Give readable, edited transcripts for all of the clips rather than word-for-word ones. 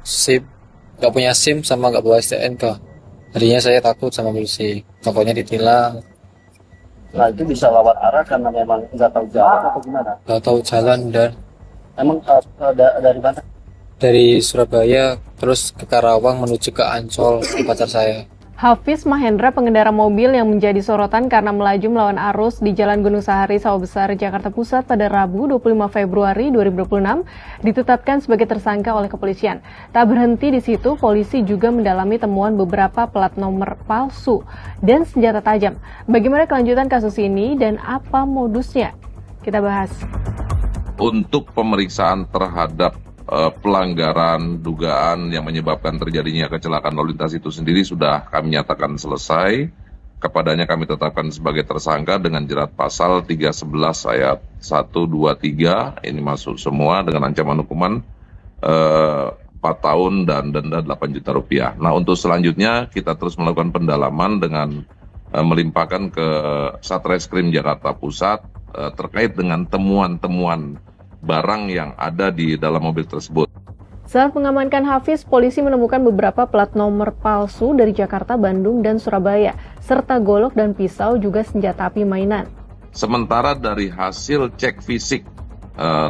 SIM, nggak punya SIM sama nggak bawa STNK. Tadinya saya takut sama polisi, takutnya ditilang, Nah itu bisa lawan arah karena memang nggak tahu jalan atau gimana? nggak tahu jalan dan Emang dari mana? dari Surabaya terus ke Karawang menuju ke Ancol ke pacar saya. Hafiz Mahendra, pengendara mobil yang menjadi sorotan karena melaju melawan arus di Jalan Gunung Sahari, Sawah Besar, Jakarta Pusat pada Rabu 25 Februari 2026, ditetapkan sebagai tersangka oleh kepolisian. Tak berhenti di situ, polisi juga mendalami temuan beberapa plat nomor palsu dan senjata tajam. Bagaimana kelanjutan kasus ini dan apa modusnya? Kita bahas. Untuk pemeriksaan terhadap pelanggaran dugaan yang menyebabkan terjadinya kecelakaan lalu lintas itu sendiri sudah kami nyatakan selesai. Kepadanya kami tetapkan sebagai tersangka dengan jerat pasal 311 ayat 1, 2, 3. Ini masuk semua dengan ancaman hukuman 4 tahun dan denda 8 juta rupiah. Nah, untuk selanjutnya kita terus melakukan pendalaman dengan melimpahkan ke Satreskrim Jakarta Pusat terkait dengan temuan-temuan barang yang ada di dalam mobil tersebut. Saat mengamankan Hafiz, polisi menemukan beberapa plat nomor palsu dari Jakarta, Bandung, dan Surabaya, serta golok dan pisau juga senjata api mainan. Sementara dari hasil cek fisik,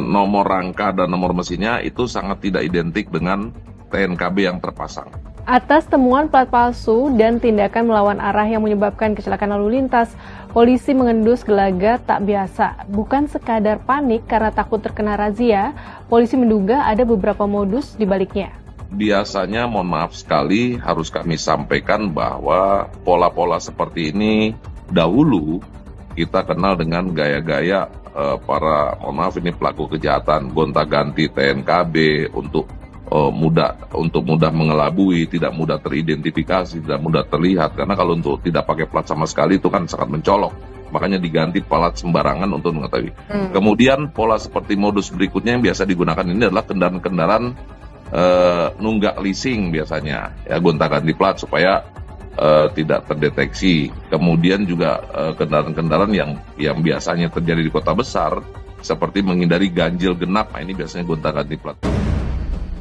nomor rangka dan nomor mesinnya itu sangat tidak identik dengan TNKB yang terpasang. Atas temuan plat palsu dan tindakan melawan arah yang menyebabkan kecelakaan lalu lintas, polisi mengendus gelagat tak biasa. Bukan sekadar panik karena takut terkena razia, polisi menduga ada beberapa modus di baliknya. Biasanya, mohon maaf sekali, harus kami sampaikan bahwa pola-pola seperti ini dahulu kita kenal dengan gaya-gaya para, mohon maaf ini pelaku kejahatan, gonta-ganti TNKB untuk mudah mengelabui, tidak mudah teridentifikasi, tidak mudah terlihat. Karena kalau untuk tidak pakai plat sama sekali itu kan sangat mencolok. Makanya diganti plat sembarangan untuk mengetahui. Kemudian pola seperti modus berikutnya yang biasa digunakan ini adalah kendaraan-kendaraan nunggak leasing biasanya. Ya, gonta-ganti plat supaya tidak terdeteksi. Kemudian juga kendaraan-kendaraan yang biasanya terjadi di kota besar seperti menghindari ganjil genap. Nah, ini biasanya gonta-ganti plat.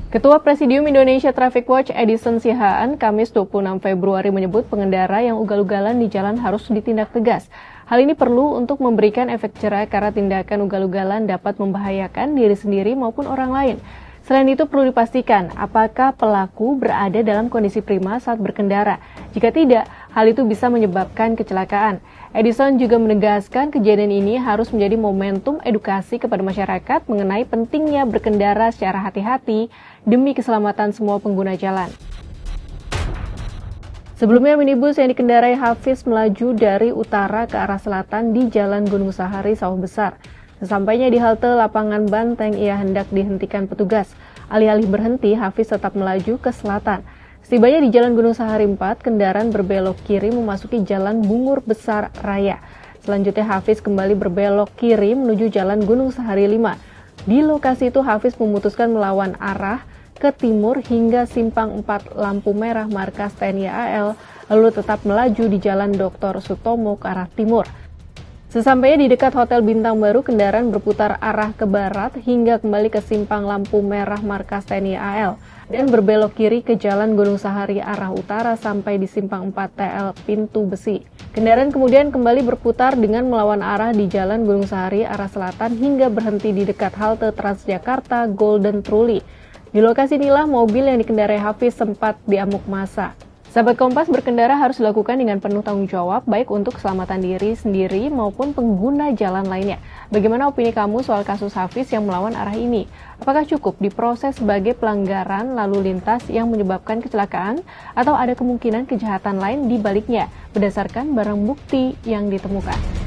Ketua Presidium Indonesia Traffic Watch Edison Sihaan Kamis 26 Februari menyebut pengendara yang ugal-ugalan di jalan harus ditindak tegas. Hal ini perlu untuk memberikan efek jerah karena tindakan ugal-ugalan dapat membahayakan diri sendiri maupun orang lain. Selain itu perlu dipastikan apakah pelaku berada dalam kondisi prima saat berkendara. Jika tidak, hal itu bisa menyebabkan kecelakaan. Edison juga menegaskan kejadian ini harus menjadi momentum edukasi kepada masyarakat mengenai pentingnya berkendara secara hati-hati demi keselamatan semua pengguna jalan. Sebelumnya, minibus yang dikendarai Hafiz melaju dari utara ke arah selatan di Jalan Gunung Sahari, Sawah Besar. Sesampainya di halte lapangan Banteng, ia hendak dihentikan petugas. Alih-alih berhenti, Hafiz tetap melaju ke selatan. Setibanya di Jalan Gunung Sahari 4, kendaraan berbelok kiri memasuki Jalan Bungur Besar Raya. Selanjutnya Hafiz kembali berbelok kiri menuju Jalan Gunung Sahari 5. Di lokasi itu Hafiz memutuskan melawan arah ke timur hingga simpang 4 lampu merah markas TNI AL, lalu tetap melaju di Jalan Dr. Sutomo ke arah timur. Sesampainya di dekat Hotel Bintang Baru, kendaraan berputar arah ke barat hingga kembali ke simpang lampu merah markas TNI AL dan berbelok kiri ke Jalan Gunung Sahari arah utara sampai di simpang 4 TL Pintu Besi. Kendaraan kemudian kembali berputar dengan melawan arah di Jalan Gunung Sahari arah selatan hingga berhenti di dekat halte Transjakarta Golden Truly. Di lokasi inilah mobil yang dikendarai Hafiz sempat diamuk massa. Sahabat Kompas, berkendara harus dilakukan dengan penuh tanggung jawab, baik untuk keselamatan diri sendiri maupun pengguna jalan lainnya. Bagaimana opini kamu soal kasus Hafiz yang melawan arah ini? Apakah cukup diproses sebagai pelanggaran lalu lintas yang menyebabkan kecelakaan, atau ada kemungkinan kejahatan lain di baliknya berdasarkan barang bukti yang ditemukan?